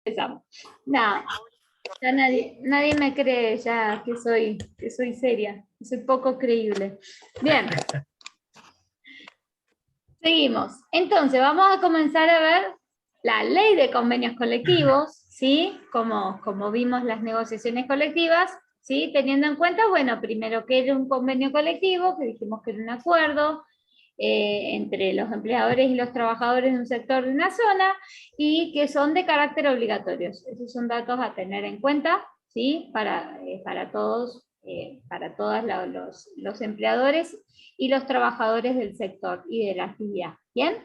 Empezamos. No, ya nadie me cree ya que soy seria, que soy poco creíble. Bien. Seguimos. Entonces, vamos a comenzar a ver la ley de convenios colectivos, ¿sí? Como vimos las negociaciones colectivas, ¿sí? Teniendo en cuenta, bueno, primero que era un convenio colectivo, que dijimos que era un acuerdo entre los empleadores y los trabajadores de un sector de una zona, y que son de carácter obligatorio. Esos son datos a tener en cuenta, ¿sí? Para todos, para todos los empleadores y los trabajadores del sector y de la actividad. ¿Bien?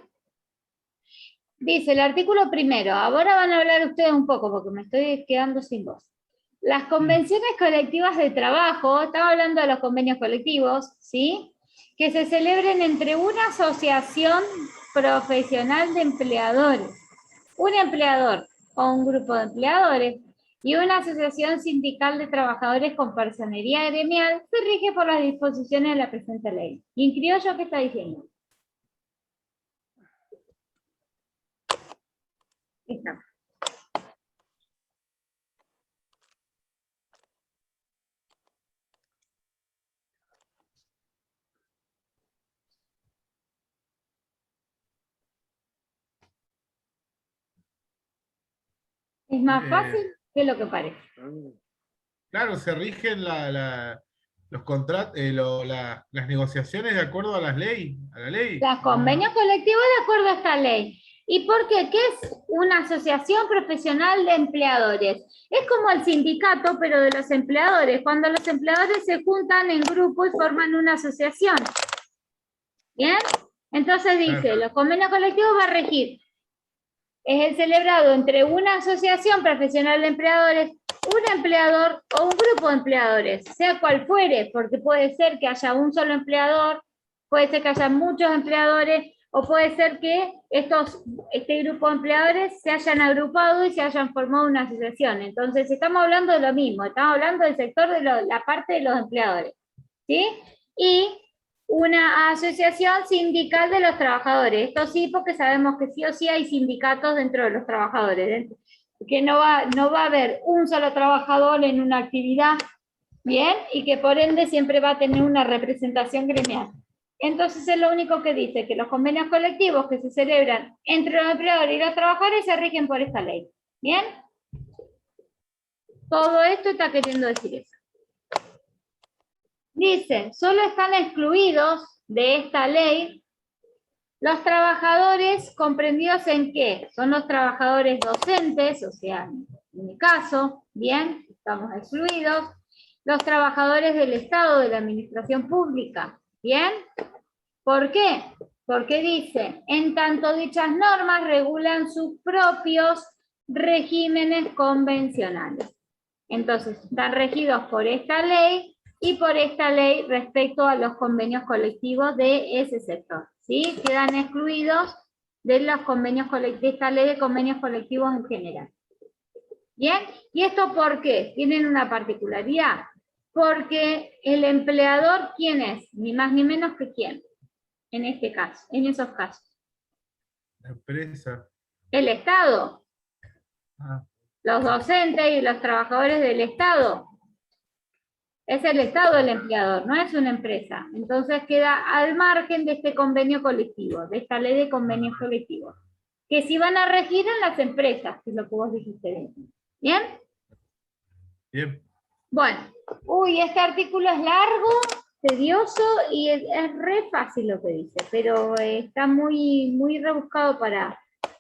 Dice el artículo primero, ahora van a hablar ustedes un poco porque me estoy quedando sin voz. Las convenciones colectivas de trabajo, estaba hablando de los convenios colectivos, ¿sí? Que se celebren entre una asociación profesional de empleadores, un empleador o un grupo de empleadores, y una asociación sindical de trabajadores con personería gremial, se rige por las disposiciones de la presente ley. ¿Y en criollo qué está diciendo? Está. Es más fácil que lo que parece. Claro, se rigen los contratos, las negociaciones de acuerdo a las leyes, a la ley. Los convenios colectivos de acuerdo a esta ley. ¿Y por qué? ¿Qué es una asociación profesional de empleadores? Es como el sindicato, pero de los empleadores, cuando los empleadores se juntan en grupo y forman una asociación. ¿Bien? Entonces dice, Claro. los convenios colectivos va a regir. Es el celebrado entre una asociación profesional de empleadores, un empleador o un grupo de empleadores, sea cual fuere, porque puede ser que haya un solo empleador, puede ser que haya muchos empleadores, o puede ser que este grupo de empleadores se hayan agrupado y se hayan formado una asociación. Entonces, estamos hablando de lo mismo, estamos hablando del sector de la parte de los empleadores, ¿sí? Y una asociación sindical de los trabajadores. Esto sí, porque sabemos que sí o sí hay sindicatos dentro de los trabajadores, que no va a haber un solo trabajador en una actividad, ¿bien? Y que por ende siempre va a tener una representación gremial. Entonces es lo único que dice, que los convenios colectivos que se celebran entre los empleadores y los trabajadores se rigen por esta ley. ¿Bien? Todo esto está queriendo decir eso. Dice, solo están excluidos de esta ley los trabajadores comprendidos en qué? Son los trabajadores docentes, o sea, en mi caso, bien, estamos excluidos. Los trabajadores del Estado, de la administración pública, bien. ¿Por qué? Porque dice, en tanto dichas normas regulan sus propios regímenes convencionales. Entonces, están regidos por esta ley y por esta ley respecto a los convenios colectivos de ese sector, ¿sí? Quedan excluidos de los convenios de esta ley de convenios colectivos en general. ¿Bien? ¿Y esto por qué? Tienen una particularidad. Porque el empleador, ¿quién es? Ni más ni menos que quién, en este caso, en esos casos. La empresa. El Estado. Ah. Los docentes y los trabajadores del Estado. Es el Estado el empleador, no es una empresa. Entonces queda al margen de este convenio colectivo, de esta ley de convenios colectivos, que si van a regir en las empresas, que es lo que vos dijiste. ¿Bien? Bien. Bueno, este artículo es largo, tedioso y es re fácil lo que dice, pero está muy rebuscado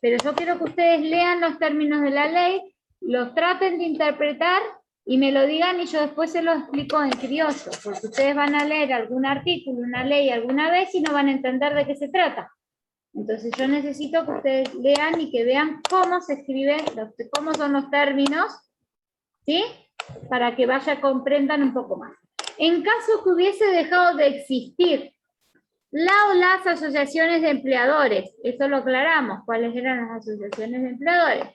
Pero yo quiero que ustedes lean los términos de la ley, los traten de interpretar y me lo digan y yo después se lo explico en criollo, porque ustedes van a leer algún artículo, una ley alguna vez y no van a entender de qué se trata. Entonces yo necesito que ustedes lean y que vean cómo se escriben, cómo son los términos, ¿sí? Para que comprendan un poco más. En caso que hubiese dejado de existir la o las asociaciones de empleadores, eso lo aclaramos, cuáles eran las asociaciones de empleadores,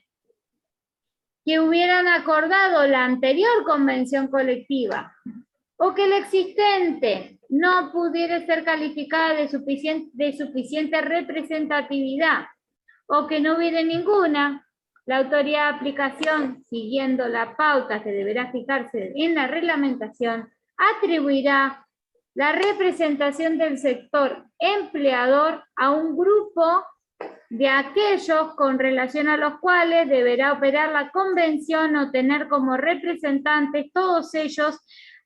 que hubieran acordado la anterior convención colectiva, o que la existente no pudiera ser calificada de suficiente representatividad, o que no hubiera ninguna, La autoridad de aplicación, siguiendo la pauta que deberá fijarse en la reglamentación, atribuirá la representación del sector empleador a un grupo de aquellos con relación a los cuales deberá operar la convención o tener como representantes todos ellos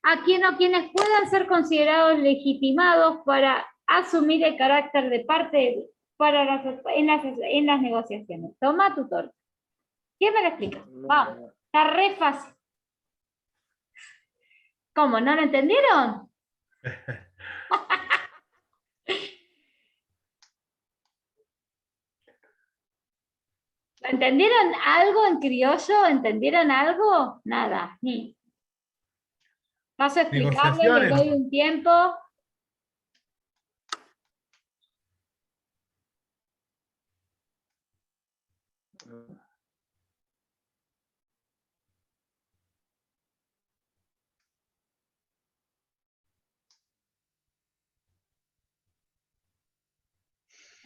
a quienes puedan ser considerados legitimados para asumir el carácter de parte en las negociaciones. Toma tu torta. ¿Quién me lo explica? Vamos, está re fácil. ¿Cómo? ¿No lo entendieron? ¿Entendieron algo en criollo? ¿Entendieron algo? Nada, ni. Paso a explicarles, les doy un tiempo.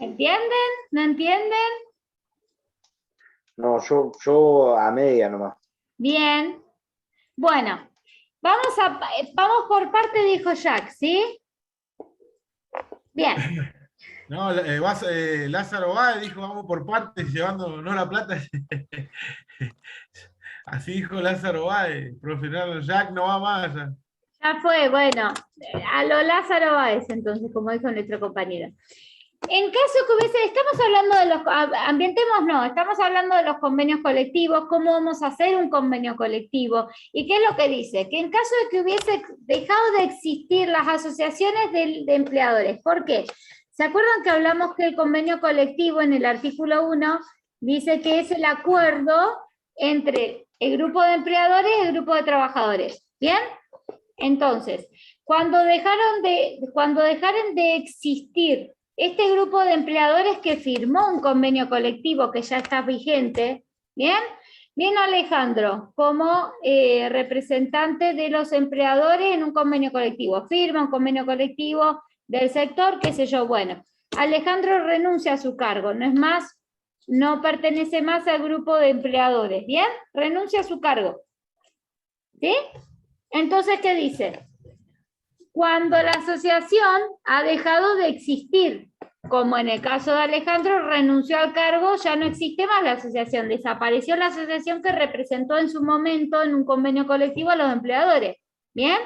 ¿Entienden? ¿No entienden? No, yo a media nomás. Bien. Bueno, vamos por parte, dijo Jack, ¿sí? Bien. No, Lázaro Báez dijo, vamos por partes, llevando no la plata. Así dijo Lázaro Báez, profe Jack no va más. Ya fue, bueno, a lo Lázaro Báez, entonces, como dijo nuestro compañero. En caso que estamos hablando de estamos hablando de los convenios colectivos, cómo vamos a hacer un convenio colectivo, y qué es lo que dice, que en caso de que hubiese dejado de existir las asociaciones de empleadores, ¿por qué? ¿Se acuerdan que hablamos que el convenio colectivo en el artículo 1 dice que es el acuerdo entre el grupo de empleadores y el grupo de trabajadores? ¿Bien? Entonces, cuando dejaron de existir este grupo de empleadores que firmó un convenio colectivo que ya está vigente, ¿bien? Viene Alejandro como representante de los empleadores en un convenio colectivo, firma un convenio colectivo del sector, qué sé yo, bueno. Alejandro renuncia a su cargo, no pertenece más al grupo de empleadores, ¿bien? Renuncia a su cargo, ¿sí? Entonces, ¿qué dice? Cuando la asociación ha dejado de existir, como en el caso de Alejandro, renunció al cargo, ya no existe más la asociación, desapareció la asociación que representó en su momento en un convenio colectivo a los empleadores. ¿Bien?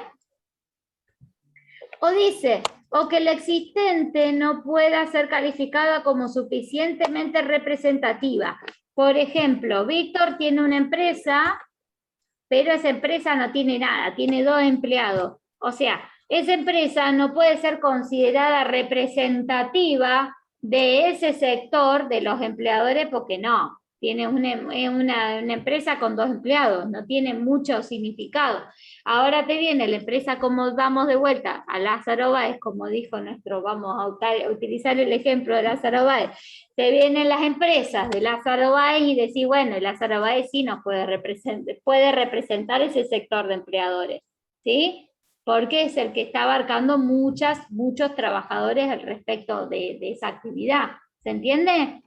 O dice, o que la existente no pueda ser calificada como suficientemente representativa. Por ejemplo, Víctor tiene una empresa, pero esa empresa no tiene nada, tiene 2 empleados. O sea, esa empresa no puede ser considerada representativa de ese sector de los empleadores porque no, tiene una empresa con 2 empleados, no tiene mucho significado. Ahora te viene la empresa, como damos de vuelta a Lázaro Báez, como dijo vamos a utilizar el ejemplo de Lázaro Báez, te vienen las empresas de Lázaro Báez y decís, bueno, Lázaro Báez sí nos puede representar ese sector de empleadores, ¿sí? Porque es el que está abarcando muchos trabajadores al respecto de esa actividad. ¿Se entiende?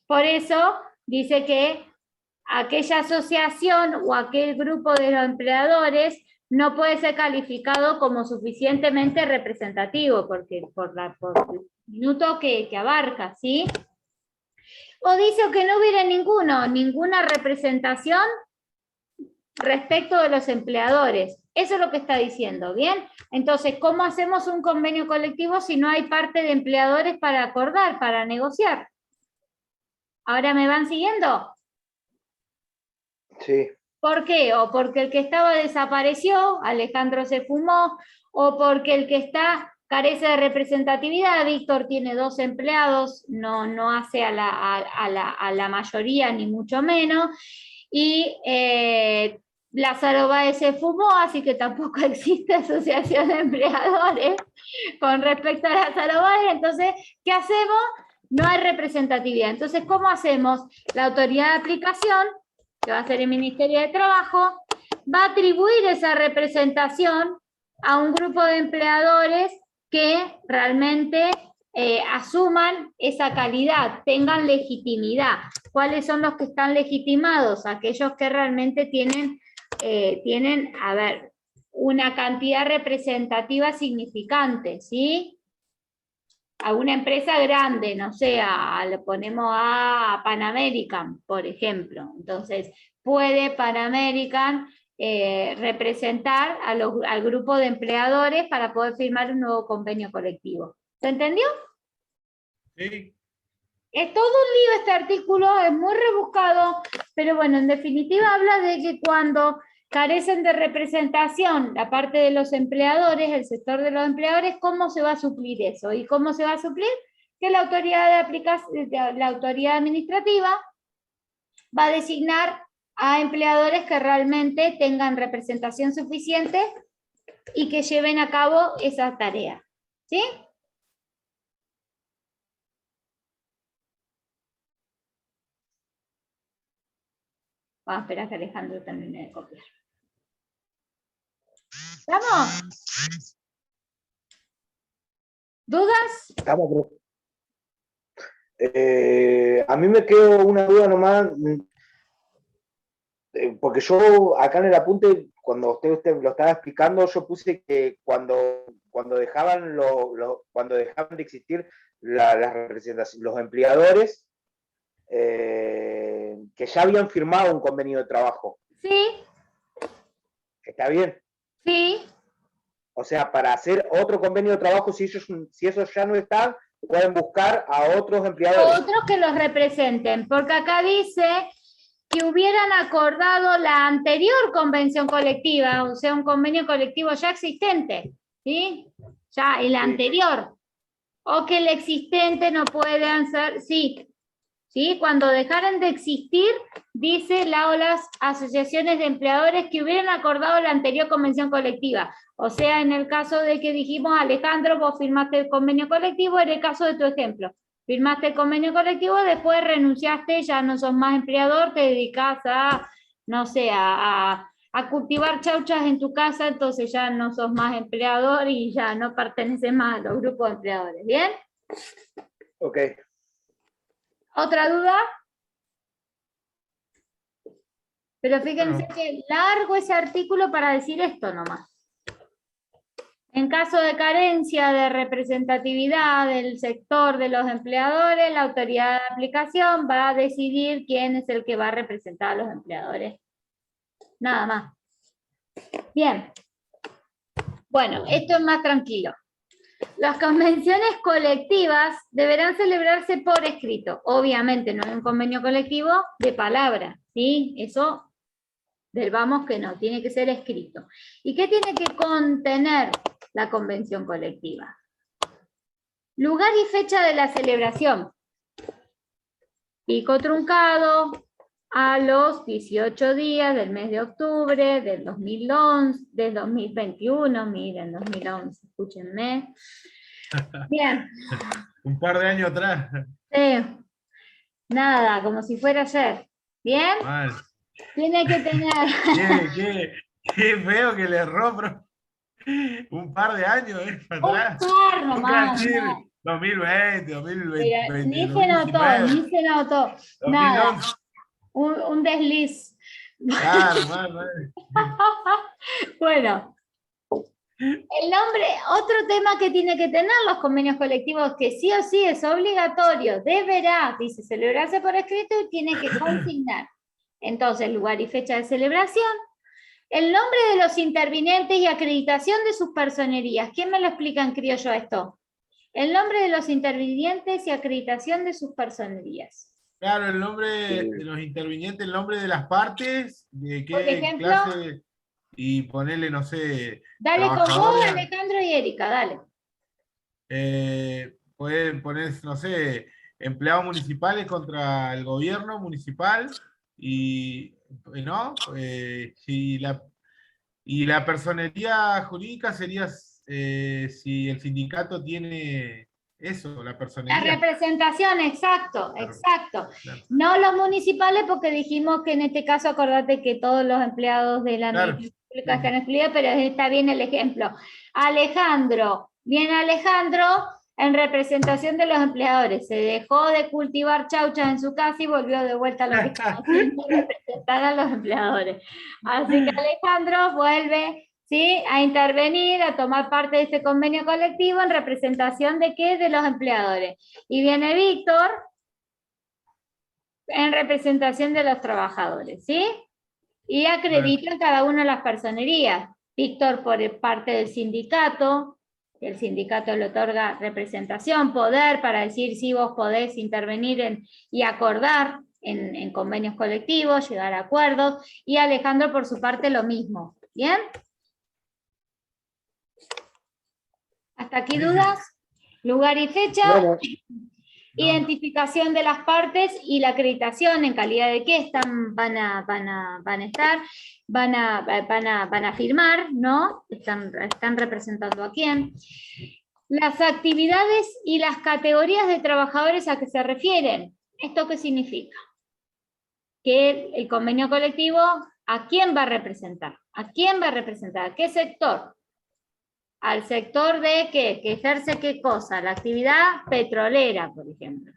Por eso dice que aquella asociación o aquel grupo de los empleadores no puede ser calificado como suficientemente representativo, porque por el minuto que abarca, ¿sí? O dice que no hubiera ninguna representación respecto de los empleadores. Eso es lo que está diciendo, ¿bien? Entonces, ¿cómo hacemos un convenio colectivo si no hay parte de empleadores para acordar, para negociar? ¿Ahora me van siguiendo? Sí. ¿Por qué? O porque el que estaba desapareció, Alejandro se fumó, o porque el que está carece de representatividad, Víctor tiene 2 empleados, no hace a la mayoría, ni mucho menos, y Lázaro Báez se fumó, así que tampoco existe asociación de empleadores con respecto a Lázaro Báez. Entonces, ¿qué hacemos? No hay representatividad. Entonces, ¿cómo hacemos? La autoridad de aplicación, que va a ser el Ministerio de Trabajo, va a atribuir esa representación a un grupo de empleadores que realmente asuman esa calidad, tengan legitimidad. ¿Cuáles son los que están legitimados? Aquellos que realmente tienen, a ver, una cantidad representativa significante, ¿sí? A una empresa grande, no sé, le ponemos a Pan American, por ejemplo. Entonces, puede Pan American representar al grupo de empleadores para poder firmar un nuevo convenio colectivo. ¿Se entendió? Sí. Es todo un lío este artículo, es muy rebuscado, pero bueno, en definitiva habla de que cuando carecen de representación la parte de los empleadores, el sector de los empleadores, ¿cómo se va a suplir eso? ¿Y cómo se va a suplir? Que la autoridad la autoridad administrativa va a designar a empleadores que realmente tengan representación suficiente y que lleven a cabo esa tarea. ¿Sí? Vamos a esperar que Alejandro termine de copiar. ¿Estamos? ¿Dudas? Estamos. A mí me quedó una duda nomás, porque yo acá en el apunte, cuando usted lo estaba explicando, yo puse que cuando dejaban cuando dejaban de existir las representaciones, los empleadores que ya habían firmado un convenio de trabajo. Sí. ¿Está bien? Sí. O sea, para hacer otro convenio de trabajo, si esos ya no están, pueden buscar a otros empleadores. Otros que los representen, porque acá dice que hubieran acordado la anterior convención colectiva, o sea, un convenio colectivo ya existente, ¿sí? Ya el anterior. O que el existente no puedan ser, sí. ¿Sí? Cuando dejaran de existir, dice las asociaciones de empleadores que hubieran acordado la anterior convención colectiva. O sea, en el caso de que dijimos, Alejandro, vos firmaste el convenio colectivo, en el caso de tu ejemplo. Firmaste el convenio colectivo, después renunciaste, ya no sos más empleador, te dedicás a, no sé, a cultivar chauchas en tu casa, entonces ya no sos más empleador y ya no perteneces más a los grupos de empleadores. ¿Bien? Ok. ¿Otra duda? Pero fíjense que largo ese artículo para decir esto nomás. En caso de carencia de representatividad del sector de los empleadores, la autoridad de aplicación va a decidir quién es el que va a representar a los empleadores. Nada más. Bien. Bueno, esto es más tranquilo. Las convenciones colectivas deberán celebrarse por escrito. Obviamente no es un convenio colectivo de palabra, ¿sí? Eso vamos que no, tiene que ser escrito. ¿Y qué tiene que contener la convención colectiva? Lugar y fecha de la celebración. Pico truncado a los 18 días del mes de octubre del 2011, del 2021, miren, 2011, escúchenme. Bien. Un par de años atrás. Sí. Nada, como si fuera ayer. ¿Bien? Mal. Tiene que tener... Qué feo que le erró, pero un par de años para atrás. Un par nomás. 2020, 2020. Ni se notó. 2011. Nada. Un desliz. Claro, mal. Bueno. El nombre, otro tema que tiene que tener los convenios colectivos, que sí o sí es obligatorio, deberá, dice, celebrarse por escrito y tiene que consignar. Entonces, lugar y fecha de celebración, el nombre de los intervinientes y acreditación de sus personerías. ¿Quién me lo explica en criollo esto? El nombre de los intervinientes y acreditación de sus personerías. Claro, el nombre de los intervinientes, el nombre de las partes, de qué por ejemplo, clase, y ponerle, no sé... Dale con vos, Alejandro y Erika, dale. Pueden poner, no sé, empleados municipales contra el gobierno municipal, ¿no? Y la personería jurídica sería si el sindicato tiene eso, la personería. La representación, exacto. Claro. No los municipales, porque dijimos que en este caso, acordate que todos los empleados de la administración pública están excluidos, pero está bien el ejemplo. Alejandro, viene Alejandro en representación de los empleadores. Se dejó de cultivar chauchas en su casa y volvió de vuelta a lo que estaba haciendo, representar a los empleadores. Así que Alejandro vuelve, ¿sí?, a intervenir, a tomar parte de este convenio colectivo en representación de ¿qué? De los empleadores. Y viene Víctor en representación de los trabajadores, ¿sí? Y acreditan cada una de las personerías. Víctor por parte del sindicato, el sindicato le otorga representación, poder para decir si vos podés intervenir y acordar en convenios colectivos, llegar a acuerdos, y Alejandro por su parte lo mismo. ¿Bien? ¿Hasta aquí dudas? ¿Lugar y fecha? No. Identificación de las partes y la acreditación en calidad de qué van a estar, van a firmar, ¿no? Están representando a quién. Las actividades y las categorías de trabajadores a que se refieren. ¿Esto qué significa? Que el convenio colectivo, ¿a quién va a representar? ¿A quién va a representar? ¿A qué sector? Al sector de ¿qué? Que ejerce qué cosa, la actividad petrolera, por ejemplo.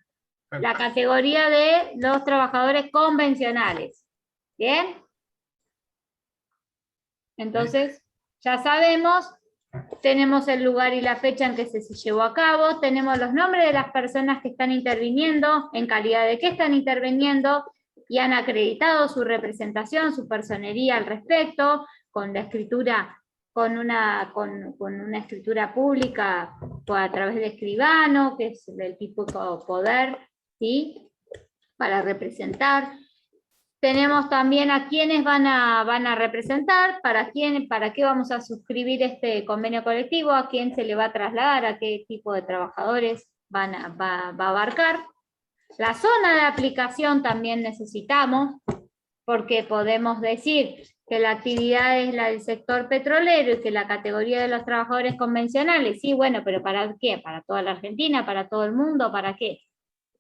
La categoría de los trabajadores convencionales. ¿Bien? Entonces, ya sabemos, tenemos el lugar y la fecha en que se llevó a cabo, tenemos los nombres de las personas que están interviniendo, en calidad de qué están interviniendo, y han acreditado su representación, su personería al respecto, con la escritura, con una escritura pública a través de escribano, que es del tipo poder, ¿sí?, para representar. Tenemos también a quienes van a representar, para qué vamos a suscribir este convenio colectivo, a quién se le va a trasladar, a qué tipo de trabajadores va a abarcar. La zona de aplicación también necesitamos, porque podemos decir que la actividad es la del sector petrolero y que la categoría de los trabajadores convencionales, sí, bueno, pero ¿para qué? ¿Para toda la Argentina? ¿Para todo el mundo? ¿Para qué?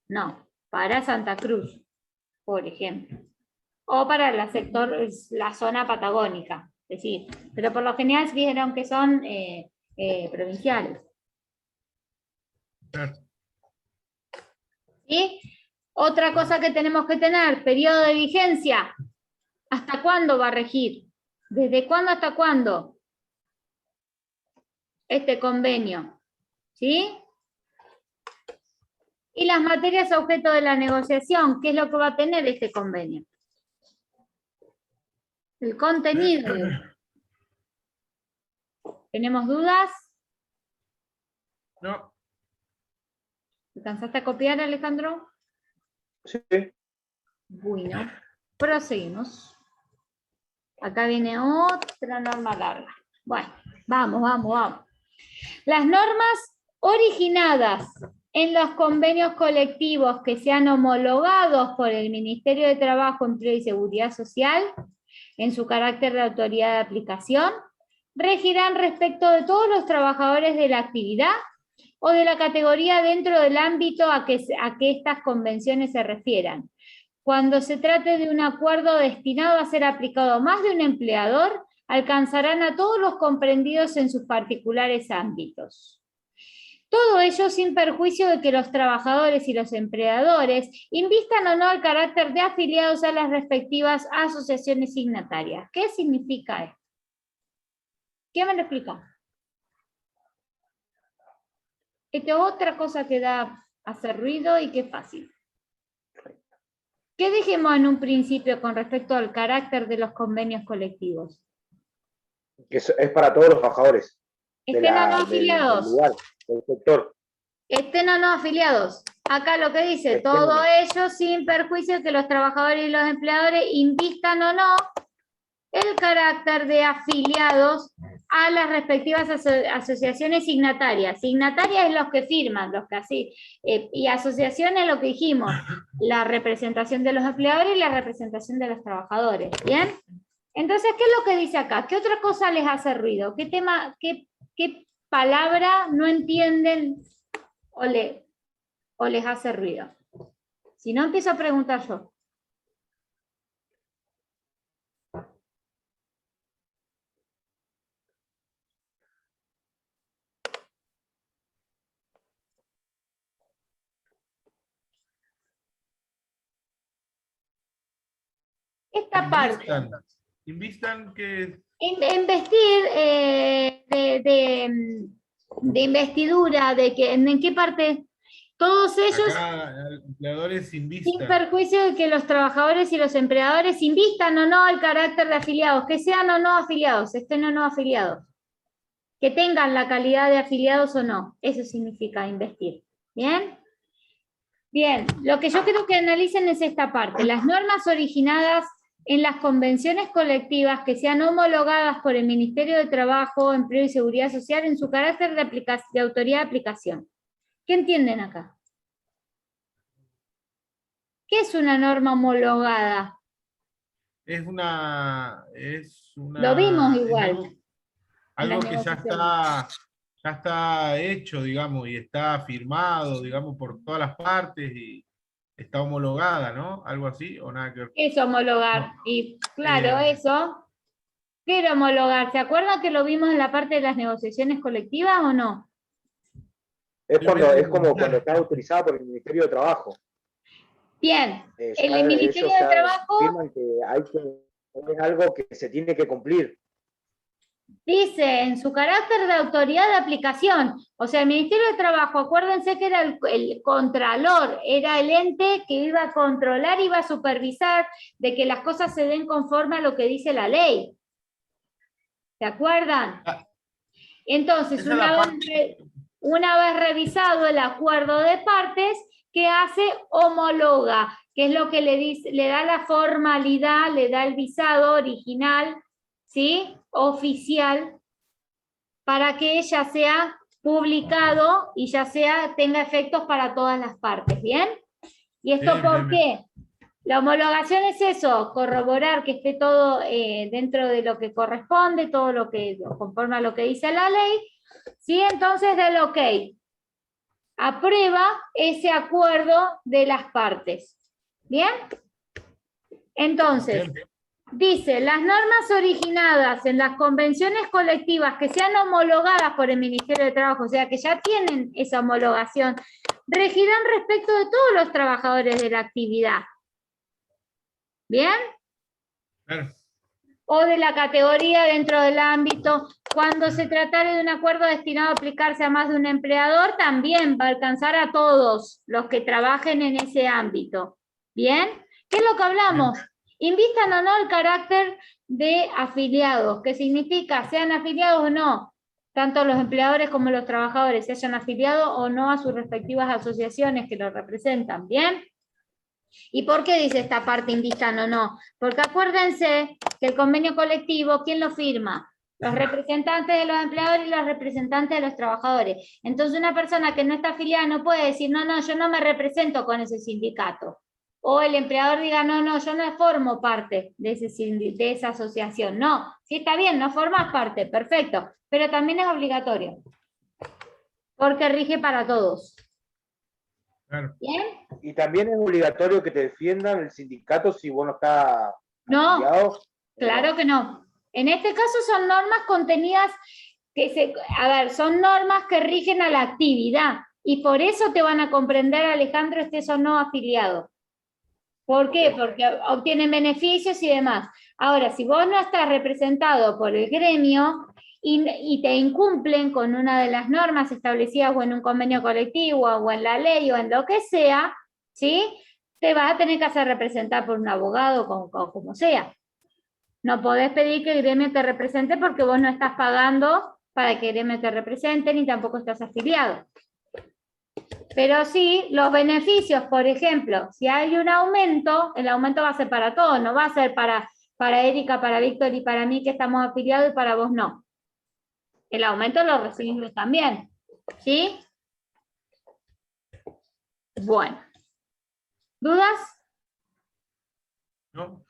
No, para Santa Cruz, por ejemplo. O para la zona patagónica, es decir, pero por lo general dijeron que son provinciales. ¿Sí? Otra cosa que tenemos que tener, periodo de vigencia. ¿Hasta cuándo va a regir? ¿Desde cuándo hasta cuándo? Este convenio. ¿Sí? Y las materias objeto de la negociación, ¿qué es lo que va a tener este convenio? El contenido. ¿Tenemos dudas? No. ¿Alcanzaste a copiar, Alejandro? Sí. Bueno, proseguimos. Acá viene otra norma larga. Bueno, vamos. Las normas originadas en los convenios colectivos que sean homologados por el Ministerio de Trabajo, Empleo y Seguridad Social, en su carácter de autoridad de aplicación, regirán respecto de todos los trabajadores de la actividad o de la categoría dentro del ámbito a que estas convenciones se refieran. Cuando se trate de un acuerdo destinado a ser aplicado a más de un empleador, alcanzarán a todos los comprendidos en sus particulares ámbitos. Todo ello sin perjuicio de que los trabajadores y los empleadores invistan o no al carácter de afiliados a las respectivas asociaciones signatarias. ¿Qué significa esto? ¿Quién me lo explica? Esta es otra cosa que da hacer ruido y que es fácil. ¿Qué dijimos en un principio con respecto al carácter de los convenios colectivos? Que es para todos los trabajadores. Estén o no afiliados. Del lugar, del sector. Estén o no afiliados. Acá lo que dice, todo ello sin perjuicio de que los trabajadores y los empleadores invistan o no el carácter de afiliados a las respectivas asociaciones signatarias. Signatarias es los que firman, los que así, y asociaciones lo que dijimos, la representación de los empleadores y la representación de los trabajadores. ¿Bien? Entonces, ¿qué es lo que dice acá? ¿Qué otra cosa les hace ruido? ¿Qué tema, qué palabra no entienden o les hace ruido? Si no, empiezo a preguntar yo. Esta parte. Invistan que... Investir de investidura, de que en qué parte, todos ellos, Acá empleadores sin invistan. perjuicio de que los trabajadores y los empleadores invistan o no el carácter de afiliados, que sean o no afiliados, estén o no afiliados, que tengan la calidad de afiliados o no, eso significa investir. ¿Bien? Bien, lo que yo creo que analicen es esta parte, las normas originadas en las convenciones colectivas que sean homologadas por el Ministerio de Trabajo, Empleo y Seguridad Social en su carácter de autoridad de aplicación. ¿Qué entienden acá? ¿Qué es una norma homologada? Es una... Lo vimos es igual. algo que ya está hecho, digamos, y está firmado, digamos, por todas las partes y está homologada, ¿no? Algo así, o nada que ver. Es homologar. No. Y claro, eso. ¿Qué era homologar? ¿Se acuerdan que lo vimos en la parte de las negociaciones colectivas o no? Es como cuando está autorizada por el Ministerio de Trabajo. Bien, el Ministerio de Trabajo afirman que es algo que se tiene que cumplir. dice en su carácter de autoridad de aplicación, o sea, el Ministerio de Trabajo, acuérdense que era el contralor, era el ente que iba a controlar, iba a supervisar de que las cosas se den conforme a lo que dice la ley. ¿Se acuerdan? Entonces, una vez revisado el acuerdo de partes, ¿qué hace? Homologa, que es lo que le da la formalidad, le da el visado original, ¿sí? Oficial, para que ya sea publicado y ya tenga efectos para todas las partes, ¿bien? ¿Y esto por qué? La homologación es eso, corroborar que esté todo dentro de lo que corresponde, todo lo que conforme a lo que dice la ley, ¿sí? Entonces del ok, aprueba ese acuerdo de las partes, ¿bien? Entonces, dice, las normas originadas en las convenciones colectivas que sean homologadas por el Ministerio de Trabajo, o sea, que ya tienen esa homologación, regirán respecto de todos los trabajadores de la actividad. ¿Bien? Claro. O de la categoría dentro del ámbito. Cuando se tratare de un acuerdo destinado a aplicarse a más de un empleador, también va a alcanzar a todos los que trabajen en ese ámbito. ¿Bien? ¿Qué es lo que hablamos? Invistan o no el carácter de afiliados, que significa, sean afiliados o no, tanto los empleadores como los trabajadores, se hayan afiliado o no a sus respectivas asociaciones que los representan. ¿Bien? ¿Y por qué dice esta parte invistan o no? Porque acuérdense que el convenio colectivo, ¿quién lo firma? Los representantes de los empleadores y los representantes de los trabajadores. Entonces una persona que no está afiliada no puede decir, no, yo no me represento con ese sindicato. O el empleador diga, no, yo no formo parte de esa asociación. No, sí está bien, no formas parte, perfecto, pero también es obligatorio. Porque rige para todos. Claro. ¿Bien? Y también es obligatorio que te defiendan el sindicato si vos no estás afiliado. Claro que no. En este caso son normas contenidas son normas que rigen a la actividad y por eso te van a comprender, Alejandro, estés o no afiliado. ¿Por qué? Porque obtienen beneficios y demás. Ahora, si vos no estás representado por el gremio y te incumplen con una de las normas establecidas o en un convenio colectivo o en la ley o en lo que sea, ¿sí? Te vas a tener que hacer representar por un abogado como sea. No podés pedir que el gremio te represente porque vos no estás pagando para que el gremio te represente ni tampoco estás afiliado. Pero sí, los beneficios, por ejemplo, si hay un aumento, el aumento va a ser para todos, no va a ser para Erika, para Víctor y para mí que estamos afiliados y para vos no. El aumento lo recibimos también, ¿sí? Bueno. ¿Dudas? ¿No?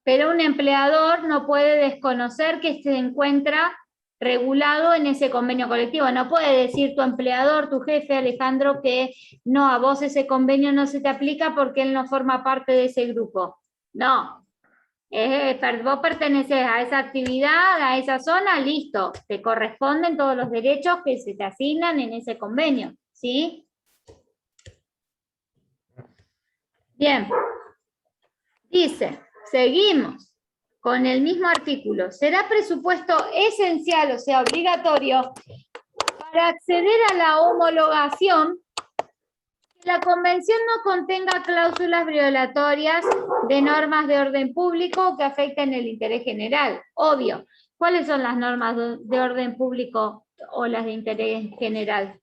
Pero un empleador no puede desconocer que se encuentra regulado en ese convenio colectivo. No puede decir tu empleador, tu jefe, Alejandro, que no, a vos ese convenio no se te aplica porque él no forma parte de ese grupo. No. Vos perteneces a esa actividad, a esa zona, listo. Te corresponden todos los derechos que se te asignan en ese convenio. ¿Sí? Bien. Dice, seguimos con el mismo artículo. Será presupuesto esencial, o sea, obligatorio, para acceder a la homologación, que la convención no contenga cláusulas violatorias de normas de orden público que afecten el interés general. Obvio. ¿Cuáles son las normas de orden público o las de interés general?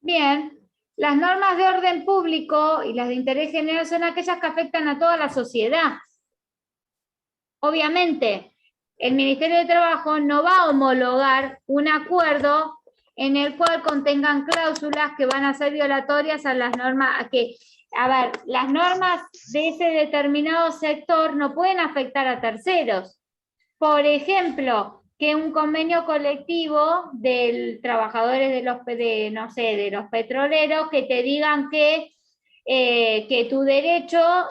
Bien, las normas de orden público y las de interés general son aquellas que afectan a toda la sociedad. Obviamente, el Ministerio de Trabajo no va a homologar un acuerdo en el cual contengan cláusulas que van a ser violatorias a las normas, las normas de ese determinado sector no pueden afectar a terceros. Por ejemplo, que un convenio colectivo de trabajadores de los petroleros que te digan que tu derecho,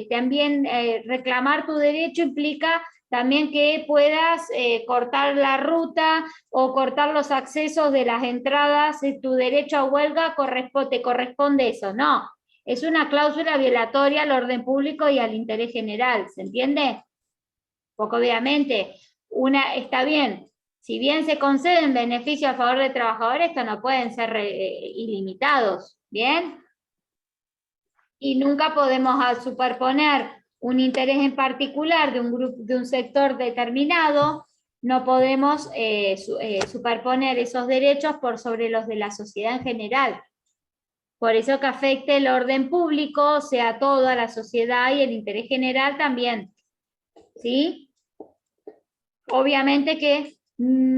también reclamar tu derecho implica también que puedas cortar la ruta o cortar los accesos de las entradas, tu derecho a huelga te corresponde eso, no. Es una cláusula violatoria al orden público y al interés general, ¿se entiende? Porque obviamente, está bien, si bien se conceden beneficios a favor de trabajadores, estos no pueden ser ilimitados, ¿bien? Y nunca podemos superponer un interés en particular de un grupo, de un sector determinado, no podemos superponer esos derechos por sobre los de la sociedad en general. Por eso que afecte el orden público, o sea, toda la sociedad y el interés general también. ¿Sí? Obviamente que el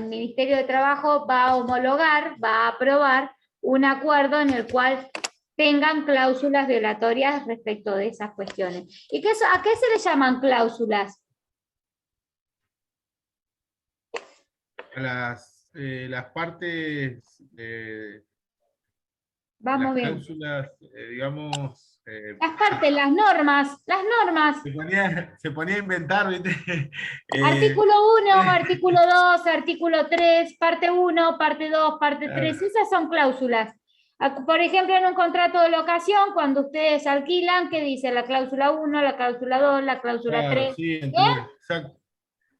Ministerio de Trabajo va a homologar, va a aprobar un acuerdo en el cual tengan cláusulas violatorias respecto de esas cuestiones. ¿Y a qué se le llaman cláusulas? Las partes, vamos las bien. cláusulas, digamos... las partes, las normas. Se ponía a inventar, ¿viste? Artículo 1, artículo 2, artículo 3, parte 1, parte 2, parte 3, esas son cláusulas. Por ejemplo, en un contrato de locación, cuando ustedes alquilan, ¿qué dice? La cláusula 1, la cláusula 2, la cláusula 3. Sí, exacto.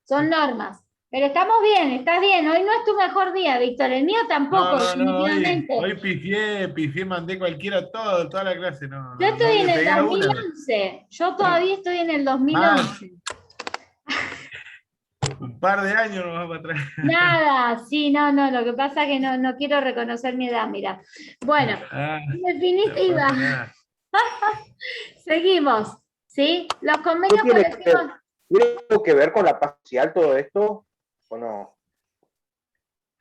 Son normas. Pero estamos bien, estás bien. Hoy no es tu mejor día, Víctor. El mío tampoco, definitivamente. Hoy pifié, mandé cualquiera toda la clase. Yo estoy en el 2011. Yo todavía estoy en el 2011. Un par de años nos va para atrás. Nada, sí, no, lo que pasa es que no quiero reconocer mi edad, mira. Bueno, en definitiva, seguimos, ¿sí? Los convenios colectivos... ¿Tiene algo que ver con la paz social todo esto o no?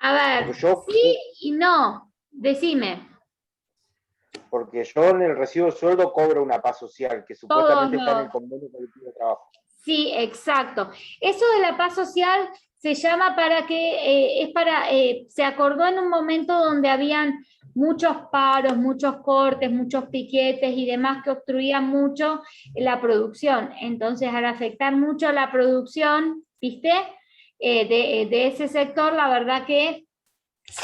A ver, sí y no, decime. Porque yo en el recibo de sueldo cobro una paz social, que supuestamente está en el convenio colectivo de trabajo. Sí, exacto. Eso de la paz social se llama se acordó en un momento donde habían muchos paros, muchos cortes, muchos piquetes y demás que obstruían mucho la producción. Entonces, al afectar mucho la producción, ¿viste? De ese sector, la verdad que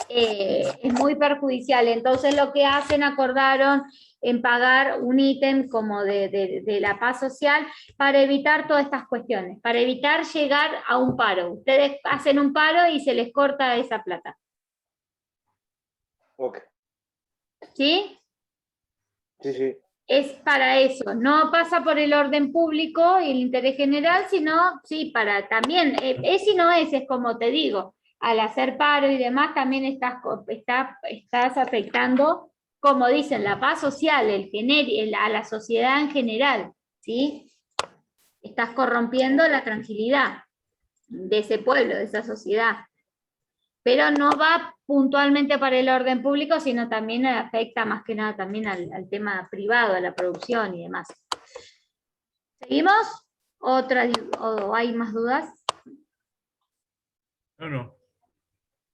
es muy perjudicial. Entonces, lo que acordaron en pagar un ítem como de la paz social para evitar todas estas cuestiones, para evitar llegar a un paro. Ustedes hacen un paro y se les corta esa plata. Ok. ¿Sí? Sí. Es para eso, no pasa por el orden público y el interés general, sino, sí, para también, es y no es como te digo, al hacer paro y demás también estás afectando, como dicen, la paz social, a la sociedad en general, ¿sí? Estás corrompiendo la tranquilidad de ese pueblo, de esa sociedad. Pero no va puntualmente para el orden público, sino también afecta más que nada también al tema privado, a la producción y demás. ¿Seguimos? ¿O hay más dudas? No.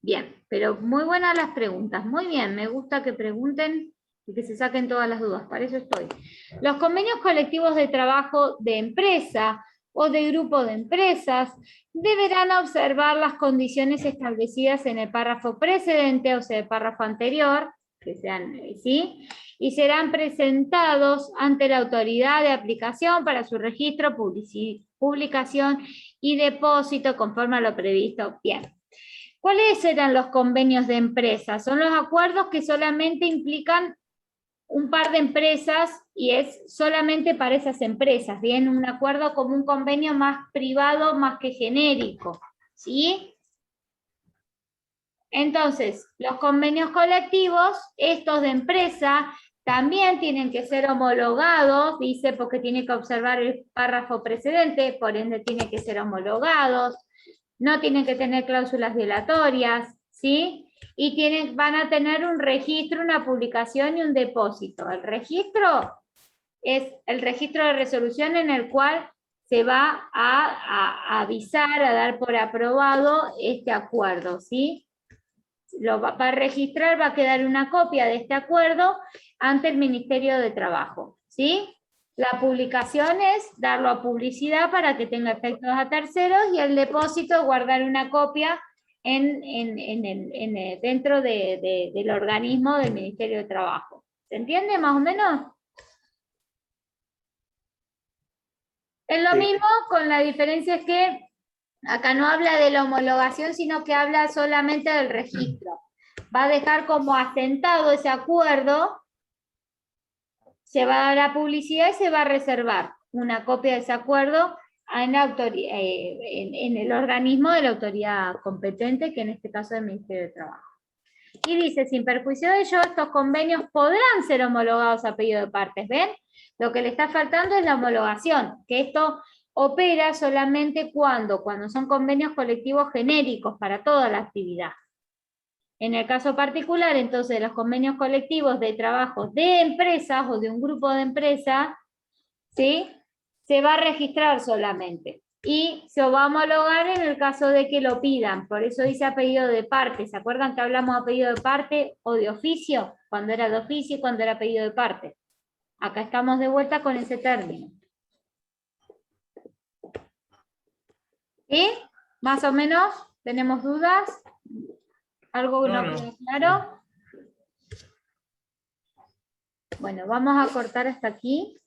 Bien, pero muy buenas las preguntas. Muy bien, me gusta que pregunten y que se saquen todas las dudas, para eso estoy. Los convenios colectivos de trabajo de empresa o de grupo de empresas, deberán observar las condiciones establecidas en el párrafo precedente, o sea, el párrafo anterior, que sean, ¿sí? Y serán presentados ante la autoridad de aplicación para su registro, publicación y depósito conforme a lo previsto. Bien. ¿Cuáles eran los convenios de empresas? Son los acuerdos que solamente implican un par de empresas y es solamente para esas empresas, ¿bien? Un acuerdo como un convenio más privado, más que genérico, ¿sí? Entonces, los convenios colectivos, estos de empresa, también tienen que ser homologados, dice, porque tiene que observar el párrafo precedente, por ende tienen que ser homologados, no tienen que tener cláusulas violatorias, ¿sí? Y van a tener un registro, una publicación y un depósito. El registro es el registro de resolución en el cual se va a avisar, a dar por aprobado este acuerdo, ¿sí? Lo va a registrar, va a quedar una copia de este acuerdo ante el Ministerio de Trabajo, ¿sí? La publicación es darlo a publicidad para que tenga efectos a terceros y el depósito guardar una copia dentro del organismo del Ministerio de Trabajo. ¿Se entiende más o menos? Es lo mismo, con la diferencia es que acá no habla de la homologación, sino que habla solamente del registro. Va a dejar como asentado ese acuerdo, se va a dar a publicidad y se va a reservar una copia de ese acuerdo en el organismo de la autoridad competente, que en este caso es el Ministerio de Trabajo. Y dice, sin perjuicio de ello, estos convenios podrán ser homologados a pedido de partes. ¿Ven? Lo que le está faltando es la homologación, que esto opera solamente cuando son convenios colectivos genéricos para toda la actividad. En el caso particular, entonces, los convenios colectivos de trabajo de empresas o de un grupo de empresas, ¿sí? Se va a registrar solamente. Y se va a homologar en el caso de que lo pidan. Por eso dice a pedido de parte. ¿Se acuerdan que hablamos a pedido de parte o de oficio? Cuando era de oficio y cuando era pedido de parte. Acá estamos de vuelta con ese término. ¿Sí? ¿Más o menos? ¿Tenemos dudas? ¿Algo no queda claro? Bueno, vamos a cortar hasta aquí.